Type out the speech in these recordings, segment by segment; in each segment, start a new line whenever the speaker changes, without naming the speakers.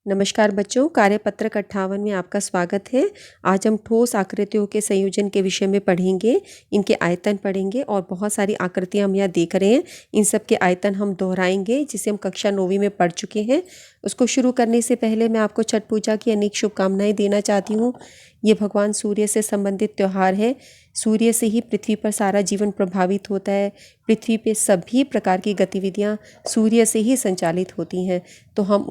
नमस्कार बच्चों, कार्यपत्रक 58 में आपका स्वागत है। आज हम ठोस आकृतियों के संयोजन के विषय में पढ़ेंगे, इनके आयतन पढ़ेंगे और बहुत सारी आकृतियां हम यहाँ देख रहे हैं। इन सब के आयतन हम दोहराएंगे जिसे हम कक्षा 9वीं में पढ़ चुके हैं। उसको शुरू करने से पहले मैं आपको छठ पूजा की अनेक शुभकामनाएं देना चाहती हूँ। ये भगवान सूर्य से संबंधित त्यौहार है। सूर्य से ही पृथ्वी पर सारा जीवन प्रभावित होता है। पृथ्वी पे सभी प्रकार की गतिविधियाँ सूर्य से ही संचालित होती हैं। तो हम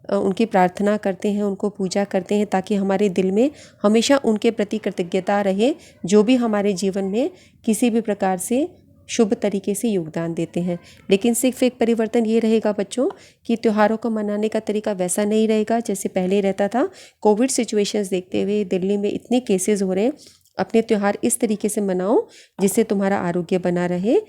उनकी प्रार्थना करते हैं, उनको पूजा करते हैं ताकि हमारे दिल में हमेशा उनके प्रति कृतज्ञता रहे, जो भी हमारे जीवन में किसी भी प्रकार से शुभ तरीके से योगदान देते हैं। लेकिन सिर्फ एक परिवर्तन ये रहेगा बच्चों कि त्योहारों को मनाने का तरीका वैसा नहीं रहेगा जैसे पहले रहता था। कोविड सिचुएशंस देखते हुए दिल्ली में इतने केसेस हो रहे हैं। अपने त्यौहार इस तरीके से मनाओ जिससे तुम्हारा आरोग्य बना रहे,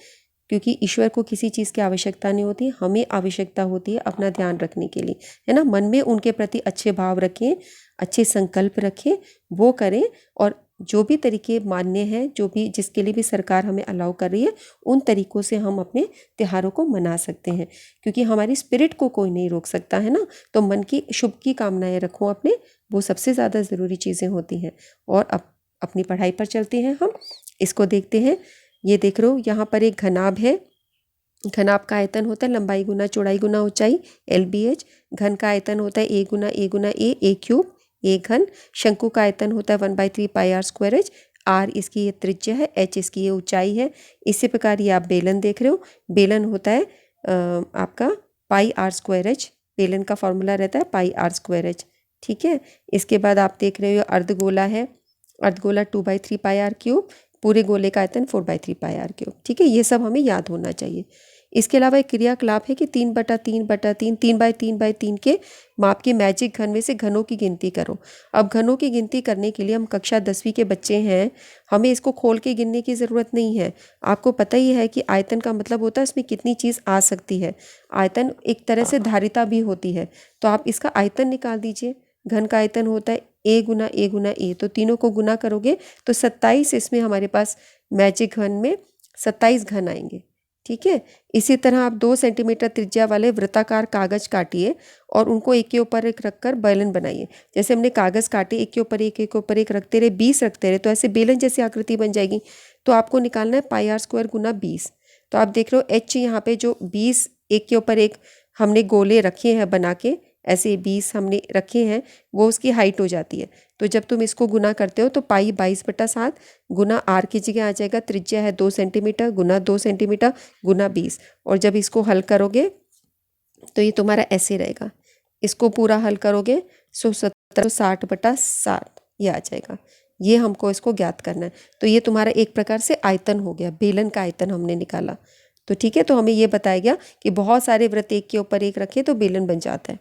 क्योंकि ईश्वर को किसी चीज़ की आवश्यकता नहीं होती, हमें आवश्यकता होती है अपना ध्यान रखने के लिए, है ना। मन में उनके प्रति अच्छे भाव रखें, अच्छे संकल्प रखें, वो करें। और जो भी तरीके मान्य हैं, जो भी जिसके लिए भी सरकार हमें अलाउ कर रही है, उन तरीकों से हम अपने त्योहारों को मना सकते हैं, क्योंकि हमारी स्पिरिट को कोई नहीं रोक सकता, है ना। तो मन की शुभ की कामनाएं रखो अपने, वो सबसे ज़्यादा ज़रूरी चीज़ें होती हैं। और अब अपनी पढ़ाई पर चलते हैं। हम इसको देखते हैं। ये देख रहे हो, यहाँ पर एक घनाभ है। घनाभ का आयतन होता है लंबाई गुना चौड़ाई गुना ऊंचाई, LBH। घन का आयतन होता है A Guna A Guna A cube, A घन। शंकु का आयतन होता है 1/3 पाई r स्क्वायर h। R इसकी ये त्रिज्या है, H इसकी ये ऊंचाई है। इसी प्रकार ये आप बेलन देख रहे हो। बेलन होता है आपका पाई r स्क्वायर h। बेलन का फॉर्मूला रहता है पाई r स्क्वायर h, ठीक है। इसके बाद आप देख रहे हो अर्धगोला है। अर्धगोला 2/3 पाई r क्यूब। पूरे गोले का आयतन 4/3 पाई r क्यूब, ठीक है। ये सब हमें याद होना चाहिए। इसके अलावा एक क्रियाकलाप है कि 3/3/3 3/3/3 के माप के मैजिक घन में से घनों की गिनती करो। अब घनों की गिनती करने के लिए हम कक्षा 10वीं के बच्चे हैं, हमें इसको खोल के गिनने की ज़रूरत नहीं है। आपको पता ही है कि आयतन का मतलब होता है इसमें कितनी चीज़ आ सकती है। आयतन एक तरह से धारिता भी होती है, तो आप इसका आयतन निकाल दीजिए। घन का आयतन होता है A Guna A Guna A, तो तीनों को गुना करोगे तो 27, इसमें हमारे पास मैजिक घन में 27 घन आएंगे, ठीक है। इसी तरह आप 2 सेंटीमीटर त्रिज्या वाले वृत्ताकार कागज काटिए और उनको एक के ऊपर एक रखकर बेलन बनाइए। जैसे हमने कागज काटे, एक के ऊपर एक ऊपर एक रखते रहे, 20 रखते रहे, तो ऐसे बेलन जैसी आकृति बन जाएगी। तो आपको निकालना है पाई r स्क्वायर गुना 20। तो आप देख रहे हो H यहाँ पे जो 20 एक के ऊपर एक हमने गोले रखे हैं बना के, ऐसे 20 हमने रखे हैं, वो उसकी हाइट हो जाती है। तो जब तुम इसको गुना करते हो तो पाई 22/7 गुना r की जगह आ जाएगा, त्रिज्या है 2 सेंटीमीटर गुना 2 सेंटीमीटर गुना 20। और जब इसको हल करोगे तो ये तुम्हारा ऐसे रहेगा। इसको पूरा हल करोगे 1760/7 ये आ जाएगा। ये हमको इसको ज्ञात करना है। तो ये तुम्हारा एक प्रकार से आयतन हो गया, बेलन का आयतन हमने निकाला। तो ठीक है, तो हमें ये बताया गया कि बहुत सारे वृत्त एक के ऊपर एक रखे तो बेलन बन जाता है,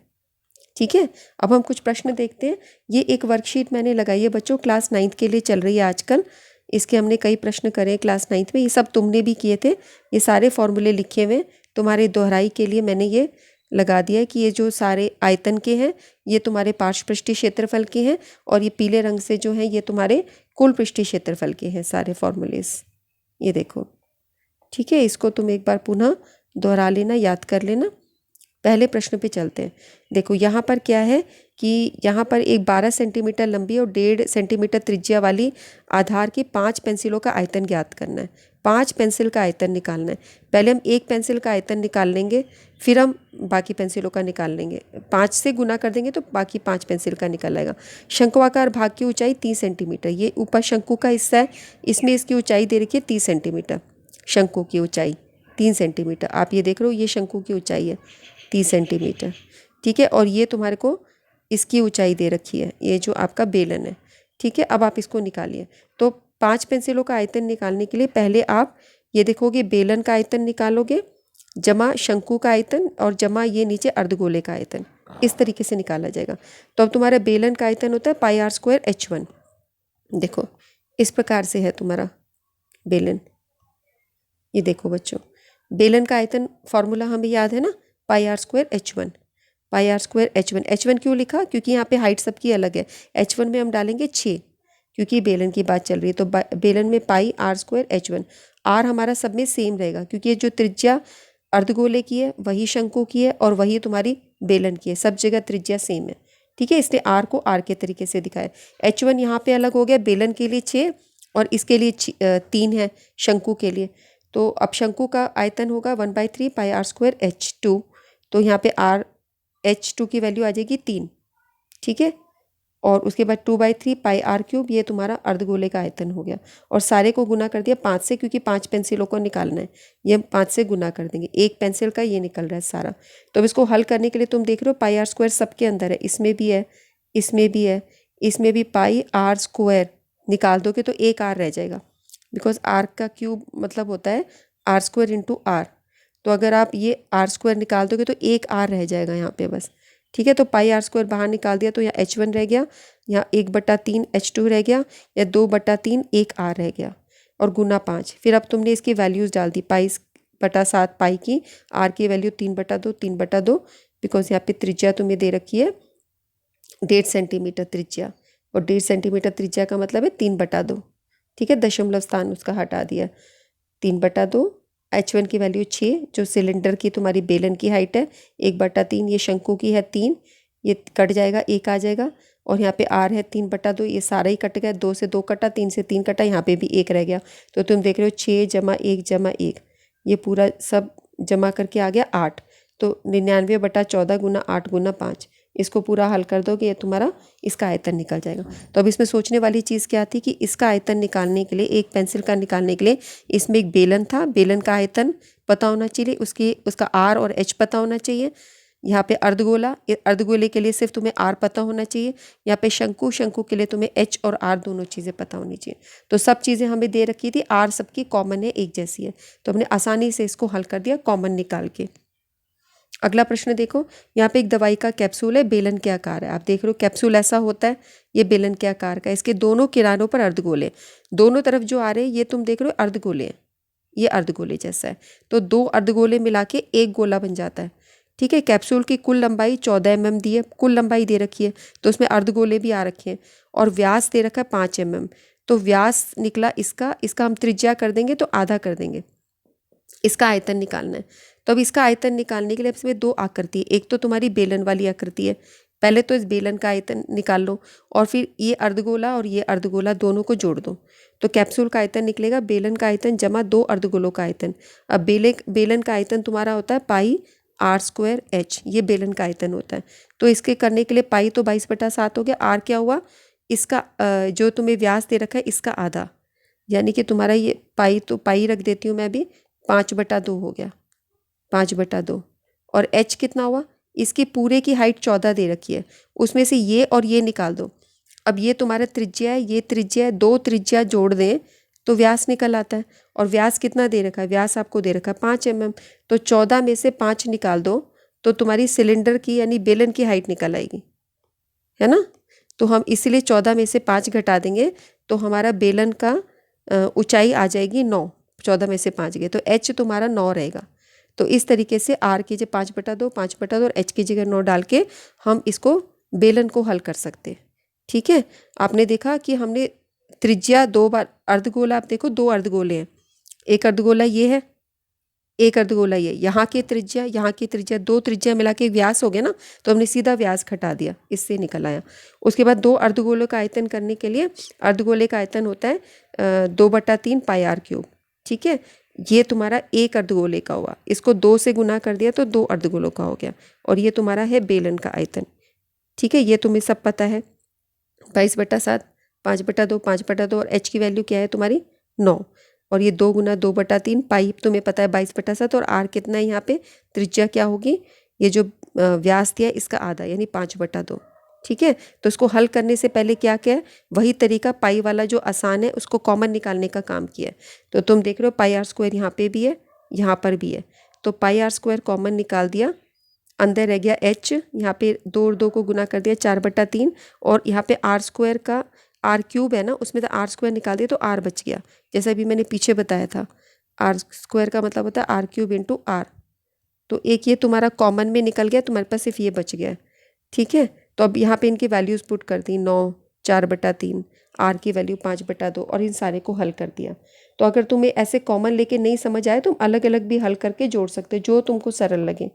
ठीक है। अब हम कुछ प्रश्न देखते हैं। ये एक वर्कशीट मैंने लगाई है बच्चों, क्लास 9th के लिए चल रही है आजकल। इसके हमने कई प्रश्न करे हैं क्लास 9th में, ये सब तुमने भी किए थे। ये सारे फॉर्मूले लिखे हुए तुम्हारे दोहराई के लिए मैंने ये लगा दिया है कि ये जो सारे आयतन के हैं ये तुम्हारे पार्श्व पृष्ठीय क्षेत्रफल के हैं, और ये पीले रंग से जो हैं ये तुम्हारे कुल पृष्ठीय क्षेत्रफल के हैं सारे फॉर्मूलेस। ये देखो, ठीक है। इसको तुम एक बार पुनः दोहरा लेना, याद कर लेना। पहले प्रश्न पे चलते हैं। देखो यहाँ पर क्या है कि यहाँ पर एक 12 सेंटीमीटर लंबी और 1.5 सेंटीमीटर त्रिज्या वाली आधार की 5 पेंसिलों का आयतन ज्ञात करना है। 5 पेंसिल का आयतन निकालना है। पहले हम एक पेंसिल का आयतन निकाल लेंगे, फिर हम बाकी पेंसिलों का निकाल लेंगे। 5 से गुना कर देंगे तो बाकी 5 पेंसिल का निकल आएगा। शंक्वाकार भाग की ऊंचाई 30 सेंटीमीटर। ये ऊपर शंकु का हिस्सा है, इसमें इसकी ऊंचाई दे रखी है 30 सेंटीमीटर। शंकु की ऊंचाई 3 सेंटीमीटर। आप ये देख रहे हो, ये शंकु की ऊंचाई है 30 सेंटीमीटर, ठीक है। और ये तुम्हारे को इसकी ऊंचाई दे रखी है, ये जो आपका बेलन है, ठीक है। अब आप इसको निकालिए। तो 5 पेंसिलों का आयतन निकालने के लिए पहले आप ये देखोगे, बेलन का आयतन निकालोगे जमा शंकु का आयतन और जमा ये नीचे अर्धगोले का आयतन, इस तरीके से निकाला जाएगा। तो अब तुम्हारा बेलन का आयतन होता है पाई r स्क्वायर H1। देखो इस प्रकार से है तुम्हारा बेलन। ये देखो बच्चों, बेलन का आयतन फॉर्मूला हमें याद है ना, पाई r स्क्वायर H1। पाई r स्क्वायर H1। H1 क्यों लिखा? क्योंकि यहाँ पे हाइट सबकी अलग है। H1 में हम डालेंगे 6, क्योंकि बेलन की बात चल रही है। तो बेलन में पाई r स्क्वायर H1। r हमारा सब में सेम रहेगा, क्योंकि ये जो त्रिज्या अर्धगोले की है वही शंकु की है और वही तुम्हारी बेलन की है, सब जगह त्रिज्या सेम है। ठीक है, इसने आर को आर के तरीके से दिखाया। H1 यहाँ पे अलग हो गया, बेलन के लिए 6 और इसके लिए 3 है शंकु के लिए। तो अब शंकु का आयतन होगा 1/3 पाई आर स्क्वायर H2। तो यहाँ पे आर H2 की वैल्यू आ जाएगी 3। ठीक है, और उसके बाद 2/3 पाई आर क्यूब, ये तुम्हारा अर्धगोले का आयतन हो गया। और सारे को गुना कर दिया 5 से, क्योंकि 5 पेंसिलों को निकालना है, ये हम 5 से गुना कर देंगे। एक पेंसिल का ये निकल रहा है सारा। तो अब इसको हल करने के लिए तुम देख रहे हो पाई आर स्क्वायर सबके अंदर है, इसमें भी है, इसमें भी है, इसमें भी पाई आर स्क्वायर निकाल दोगे तो एक आर रह जाएगा, बिकॉज आर का क्यूब मतलब होता है आर स्क्वायर इंटू आर। तो अगर आप ये आर स्क्वायर निकाल दोगे तो एक आर रह जाएगा यहाँ पे बस। ठीक है, तो पाई आर स्क्वायर बाहर निकाल दिया तो यहाँ H1 रह गया, यहाँ 1/3 H2 रह गया, या 2/3 एक आर रह गया, और गुना 5। फिर अब तुमने इसकी वैल्यूज़ डाल दी, पाई/7 पाई की, आर की वैल्यू 3/2 3/2, बिकॉज यहाँ पे त्रिज्या तुम्हें दे रखी है 1.5 सेंटीमीटर त्रिज्या, और 1.5 सेंटीमीटर त्रिज्या का मतलब है 3/2। ठीक है, दशमलव स्थान उसका हटा दिया, 3/2। H1 की वैल्यू 6, जो सिलेंडर की तुम्हारी बेलन की हाइट है, 1/3, ये शंकु की है 3, ये कट जाएगा, एक आ जाएगा, और यहाँ पे आर है 3/2, ये सारा ही कट गया, 2 से 2 कटा, 3 से 3 कटा, यहाँ पे भी एक रह गया। तो तुम देख रहे हो 6 जमा 1 जमा 1, ये पूरा सब जमा करके आ गया 8। तो 99/14 गुना 8 गुना 5, इसको पूरा हल कर दोगे, ये तुम्हारा इसका आयतन निकल जाएगा। तो अब इसमें सोचने वाली चीज़ क्या थी कि इसका आयतन निकालने के लिए, एक पेंसिल का निकालने के लिए, इसमें एक बेलन था, बेलन का आयतन पता होना चाहिए, उसका आर और एच पता होना चाहिए। यहाँ पे अर्धगोला, अर्धगोले के लिए सिर्फ तुम्हें आर पता होना चाहिए। यहाँ पे शंकु, शंकु के लिए तुम्हें एच और आर दोनों चीज़ें पता होनी चाहिए। तो सब चीज़ें हमें दे रखी थी, आर सबकी कॉमन है, एक जैसी है, तो हमने आसानी से इसको हल कर दिया कॉमन निकाल के। अगला प्रश्न देखो, यहाँ पे एक दवाई का कैप्सूल है, बेलन के आकार है। आप देख रहे हो कैप्सूल ऐसा होता है, ये बेलन के आकार का है, इसके दोनों किनारों पर अर्धगोले, दोनों तरफ जो आ रहे हैं ये तुम देख रहे हो अर्धगोले हैं, ये अर्धगोले जैसा है। तो 2 अर्धगोले मिला के एक गोला बन जाता है। ठीक है, कैप्सूल की कुल लंबाई 14 mm दी है, कुल लंबाई दे रखी है, तो उसमें अर्धगोले भी आ रखे हैं, और व्यास दे रखा है 5 mm। तो व्यास निकला इसका हम त्रिज्या कर देंगे तो आधा कर देंगे, इसका आयतन निकालना है। तो अब इसका आयतन निकालने के लिए इसमें 2 आकृति है, एक तो तुम्हारी बेलन वाली आकृति है, पहले तो इस बेलन का आयतन निकाल लो, और फिर ये अर्धगोला और ये अर्धगोला दोनों को जोड़ दो, तो कैप्सूल का आयतन निकलेगा बेलन का आयतन जमा 2 अर्धगोलों का आयतन। अब बेलन का आयतन तुम्हारा होता है पाई आर स्क्वायर एच, ये बेलन का आयतन होता है। तो इसके करने के लिए पाई तो 22/7 हो गया, आर क्या हुआ, इसका जो तुम्हें व्यास दे रखा है इसका आधा, यानी कि तुम्हारा ये पाई, तो पाई रख देती हूँ मैं भी, 5/2 हो गया, 5/2। और h कितना हुआ, इसकी पूरे की हाइट 14 दे रखी है, उसमें से ये और ये निकाल दो। अब ये तुम्हारा त्रिज्या है, ये त्रिज्या है, 2 त्रिज्या जोड़ दें तो व्यास निकल आता है। और व्यास कितना दे रखा है, व्यास आपको दे रखा है 5 mm। तो 14 में से 5 निकाल दो तो तुम्हारी सिलेंडर की यानी बेलन की हाइट निकल आएगी, है ना। तो हम इसीलिए 14 में से 5 घटा देंगे तो हमारा बेलन का ऊंचाई आ जाएगी 9, 14 में से 5 गए तो h तुम्हारा 9 रहेगा। तो इस तरीके से r की जगह 5/2 5/2 और h की जगह 9 डाल के हम इसको बेलन को हल कर सकते हैं। ठीक है, आपने देखा कि हमने त्रिज्या 2 बार, अर्धगोला आप देखो 2 अर्धगोले हैं, एक अर्धगोला ये है, एक अर्धगोला ये, यहाँ की त्रिज्या, 2 त्रिज्या मिला के व्यास हो गया ना, तो हमने सीधा व्यास घटा दिया, इससे निकल आया। उसके बाद 2 अर्धगोलों का आयतन करने के लिए, अर्धगोले का आयतन होता है 2/3 पाई आर क्यूब। ठीक है, ये तुम्हारा एक अर्धगोले का हुआ, इसको 2 से गुना कर दिया तो 2 अर्धगोलों का हो गया, और ये तुम्हारा है बेलन का आयतन। ठीक है, ये तुम्हें सब पता है, 22/7 5/2 5/2, और h की वैल्यू क्या है तुम्हारी 9, और ये 2 गुना 2/3 पाई तुम्हें पता है 22/7, और r कितना है यहाँ पे, त्रिज्या क्या होगी, ये जो व्यास दिया इसका आधा यानी 5/2। ठीक है, तो इसको हल करने से पहले क्या क्या है, वही तरीका पाई वाला जो आसान है उसको कॉमन निकालने का काम किया है। तो तुम देख रहे हो पाई आर स्क्वायर यहाँ पे भी है, यहाँ पर भी है, तो पाई आर स्क्वायर कॉमन निकाल दिया, अंदर रह गया h, यहाँ पे 2 और 2 को गुना कर दिया 4/3, और यहाँ पे आर स्क्वायर का आर क्यूब है ना, उसमें तो आर स्क्वायर निकाल दिया तो आर बच गया, जैसा अभी मैंने पीछे बताया था, आर स्क्वायर का मतलब होता है आर क्यूब इंटू आर। तो एक ये तुम्हारा कॉमन में निकल गया, तुम्हारे पास सिर्फ ये बच गया। ठीक है, तो अब यहाँ पे इनकी वैल्यूज़ पुट कर दी, 9 4/3, आर की वैल्यू 5/2, और इन सारे को हल कर दिया। तो अगर तुम्हें ऐसे कॉमन लेके नहीं समझ आए, तुम अलग अलग भी हल करके जोड़ सकते हो, जो तुमको सरल लगे।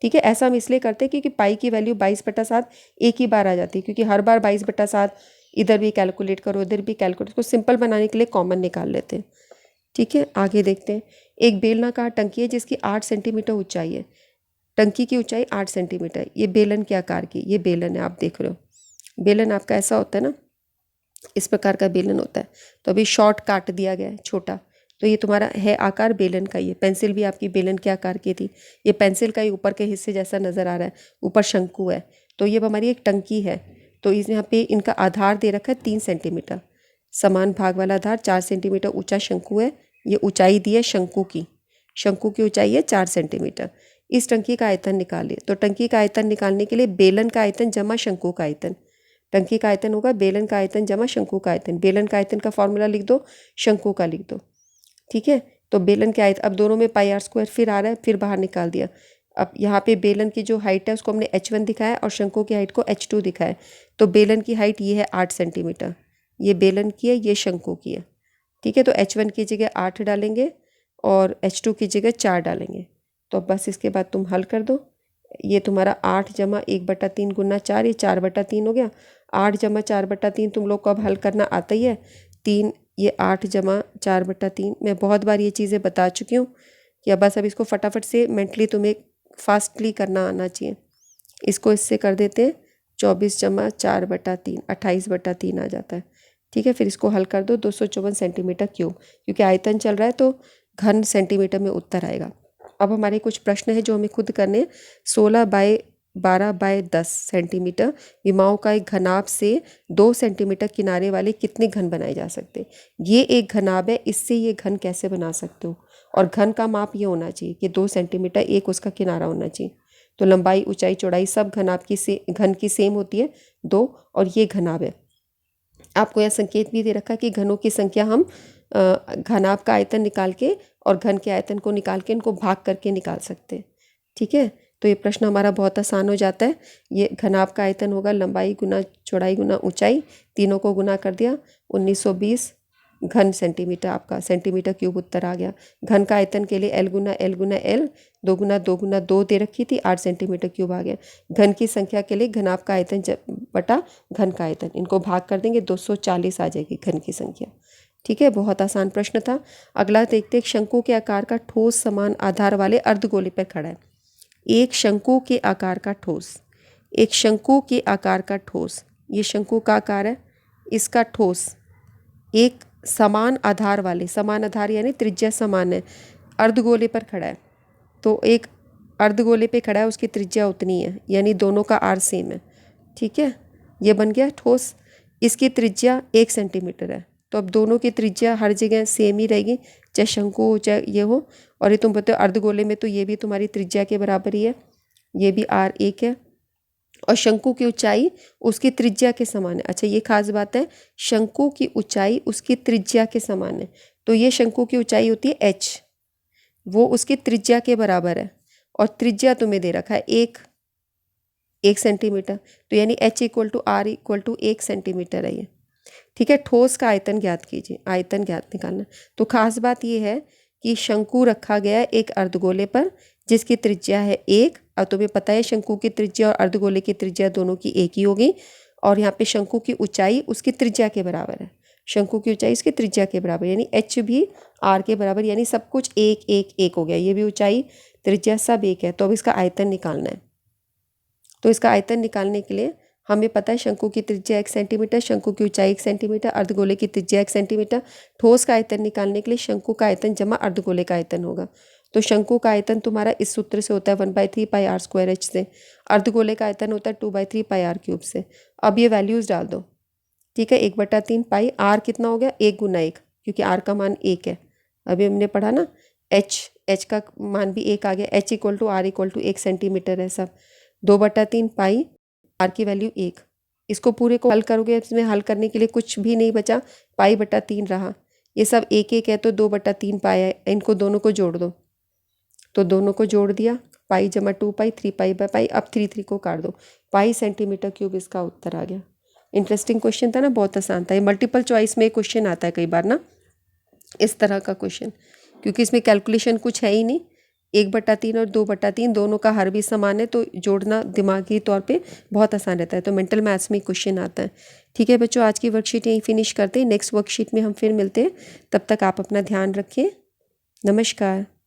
ठीक है, ऐसा हम इसलिए करते हैं क्योंकि पाई की वैल्यू 22/7 एक ही बार आ जाती है, क्योंकि हर बार 22/7 इधर भी कैलकुलेट करो इधर भी कैलकुलेट, तो सिंपल बनाने के लिए कॉमन निकाल लेते हैं। ठीक है, आगे देखते हैं। एक बेलनाकार टंकी है जिसकी 8 सेंटीमीटर ऊंचाई है। टंकी की ऊंचाई 8 सेंटीमीटर। ये बेलन के आकार की, ये बेलन है, आप देख रहे हो। बेलन आपका ऐसा होता है ना, इस प्रकार का बेलन होता है। तो अभी शॉर्ट काट दिया गया है छोटा, तो ये तुम्हारा है आकार बेलन का। ये पेंसिल भी आपकी बेलन के आकार की थी, ये पेंसिल का ही ऊपर के हिस्से जैसा नज़र आ रहा है, ऊपर शंकु है। तो ये हमारी एक टंकी है। तो इस यहाँ पे इनका आधार दे रखा है 3 सेंटीमीटर, समान भाग वाला आधार 4 सेंटीमीटर ऊंचा शंकु है। ये ऊंचाई दी है शंकु की, शंकु की ऊंचाई है 4 सेंटीमीटर। इस टंकी का आयतन निकालिए। तो टंकी का आयतन निकालने के लिए बेलन का आयतन जमा शंकु का आयतन, टंकी का आयतन होगा बेलन का आयतन जमा शंकु का आयतन। बेलन का आयतन का फॉर्मूला लिख दो, शंकु का लिख दो। ठीक है, तो बेलन के आयतन, अब दोनों में πr² फिर आ रहा है, फिर बाहर निकाल दिया। अब यहाँ पे बेलन की जो हाइट है उसको हमने h1 दिखाया और शंकु की हाइट को h2 दिखाया। तो बेलन की हाइट ये है 8 सेंटीमीटर, ये बेलन की है, ये शंकु की है। ठीक है, तो h1 की जगह 8 डालेंगे और h2 की जगह 4 डालेंगे। तो अब बस इसके बाद तुम हल कर दो। ये तुम्हारा 8 जमा 1/3 गुना 4, ये 4/3 हो गया। 8 जमा 4/3 तुम लोग को अब हल करना आता ही है। 3, ये 8 जमा 4/3। मैं बहुत बार ये चीज़ें बता चुकी हूँ कि अब इसको फटाफट से मेंटली तुम्हें फास्टली करना आना चाहिए। इसको इससे कर देते हैं, 24 जमा 4/3 28/3 आ जाता है। ठीक है, फिर इसको हल कर दो, 254 सेंटीमीटर क्यूब, क्योंकि आयतन चल रहा है तो घन सेंटीमीटर में उत्तर आएगा। अब हमारे कुछ प्रश्न है जो हमें खुद करने। 16/12/10 सेंटीमीटर विमाओं का एक घनाभ से 2 सेंटीमीटर किनारे वाले कितने घन बनाए जा सकते हैं। ये एक घनाभ है, इससे ये घन कैसे बना सकते हो। और घन का माप ये होना चाहिए कि 2 सेंटीमीटर एक उसका किनारा होना चाहिए। तो लंबाई ऊंचाई चौड़ाई सब घनाभ की घन की सेम होती है 2, और ये घनाभ है। आपको यह संकेत भी दे रखा है कि घनों की संख्या हम घनाभ का आयतन निकाल के और घन के आयतन को निकाल के इनको भाग करके निकाल सकते हैं। ठीक है, तो ये प्रश्न हमारा बहुत आसान हो जाता है। ये घनाभ का आयतन होगा लंबाई गुना चौड़ाई गुना ऊंचाई, तीनों को गुना कर दिया, 1920 घन सेंटीमीटर, आपका सेंटीमीटर क्यूब उत्तर आ गया। घन का आयतन के लिए L गुना L गुना L 2 गुना 2 गुना 2 दे रखी थी, 8 सेंटीमीटर क्यूब आ गया। घन की संख्या के लिए घनाभ का आयतन बटा घन का आयतन, इनको भाग कर देंगे, 240 आ जाएगी घन की संख्या। ठीक है, बहुत आसान प्रश्न था। अगला देखते, एक शंकु के आकार का ठोस समान आधार वाले अर्धगोले पर खड़ा है। एक शंकु के आकार का ठोस, एक शंकु के आकार का ठोस, ये शंकु का आकार है, इसका ठोस एक समान आधार वाले, समान आधार यानी त्रिज्या समान है, अर्धगोले पर खड़ा है। तो एक अर्धगोले पे खड़ा है, उसकी त्रिज्या उतनी है, यानी दोनों का आर सेम है। ठीक है, ये बन गया ठोस। इसकी त्रिज्या 1 सेंटीमीटर है। तो अब दोनों की त्रिज्या हर जगह सेम ही रहेगी, चाहे शंकु हो चाहे ये हो। और ये तुम बताओ अर्धगोले में तो ये भी तुम्हारी त्रिज्या के बराबर ही है, ये भी R1 है। और शंकु की ऊंचाई उसकी त्रिज्या के समान है। अच्छा, ये खास बात है, शंकु की ऊंचाई उसकी त्रिज्या के समान है। तो ये शंकु की ऊंचाई होती है h, वो उसकी त्रिज्या के बराबर है, और त्रिज्या तुम्हें दे रखा है 1 सेंटीमीटर। तो यानी h = R = 1 सेंटीमीटर है ये। ठीक है, ठोस का आयतन ज्ञात कीजिए, आयतन ज्ञात निकालना। तो खास बात ये है कि शंकु रखा गया है एक अर्धगोले पर जिसकी त्रिज्या है 1। अब तुम्हें पता है शंकु की त्रिज्या और अर्धगोले की त्रिज्या दोनों की एक ही होगी। और यहाँ पे शंकु की ऊंचाई उसकी त्रिज्या के बराबर है, शंकु की ऊंचाई इसकी त्रिज्या के बराबर, यानी h भी r के बराबर, यानी सब कुछ 1 1 1 हो गया। ये भी ऊंचाई त्रिज्या सब 1 है। तो अब इसका आयतन निकालना है। तो इसका आयतन निकालने के लिए हमें पता है शंकु की त्रिज्या 1 सेंटीमीटर, शंकु की ऊंचाई 1 सेंटीमीटर, अर्धगोले की त्रिज्या 1 सेंटीमीटर। ठोस का आयतन निकालने के लिए शंकु का आयतन जमा अर्धगोले का आयतन होगा। तो शंकु का आयतन तुम्हारा इस सूत्र से होता है 1/3 πr² h से। अर्धगोले का आयतन होता है 2/3 πr³ से। अब ये वैल्यूज़ डाल दो। ठीक है, 1/3 पाई, r कितना हो गया 1 गुना 1, क्योंकि r का मान 1 है। अभी हमने पढ़ा ना, h का मान भी 1 आ गया। h = r = 1 सेंटीमीटर है सब। 2/3 पाई, r की वैल्यू 1। इसको पूरे को हल करोगे, इसमें हल करने के लिए कुछ भी नहीं बचा, π/3 रहा। ये सब 1 1 है तो 2/3 पाई है। इनको दोनों को जोड़ दो, तो दोनों को जोड़ दिया, पाई जमा 2 पाई 3 पाई/पाई। अब 3 3 को काट दो, पाई सेंटीमीटर क्यूब इसका उत्तर आ गया। इंटरेस्टिंग क्वेश्चन था ना, बहुत आसान था। ये मल्टीपल चॉइस में क्वेश्चन आता है कई बार ना, इस तरह का क्वेश्चन, क्योंकि इसमें कैलकुलेशन कुछ है ही नहीं, 1/3 और 2/3 दोनों का हर भी समान है, तो जोड़ना दिमागी तौर पे बहुत आसान रहता है। तो मेंटल मैथ्स में क्वेश्चन आता है। ठीक है बच्चों, आज की वर्कशीट यहीं फिनिश करते हैं। नेक्स्ट वर्कशीट में हम फिर मिलते हैं। तब तक आप अपना ध्यान रखें। नमस्कार।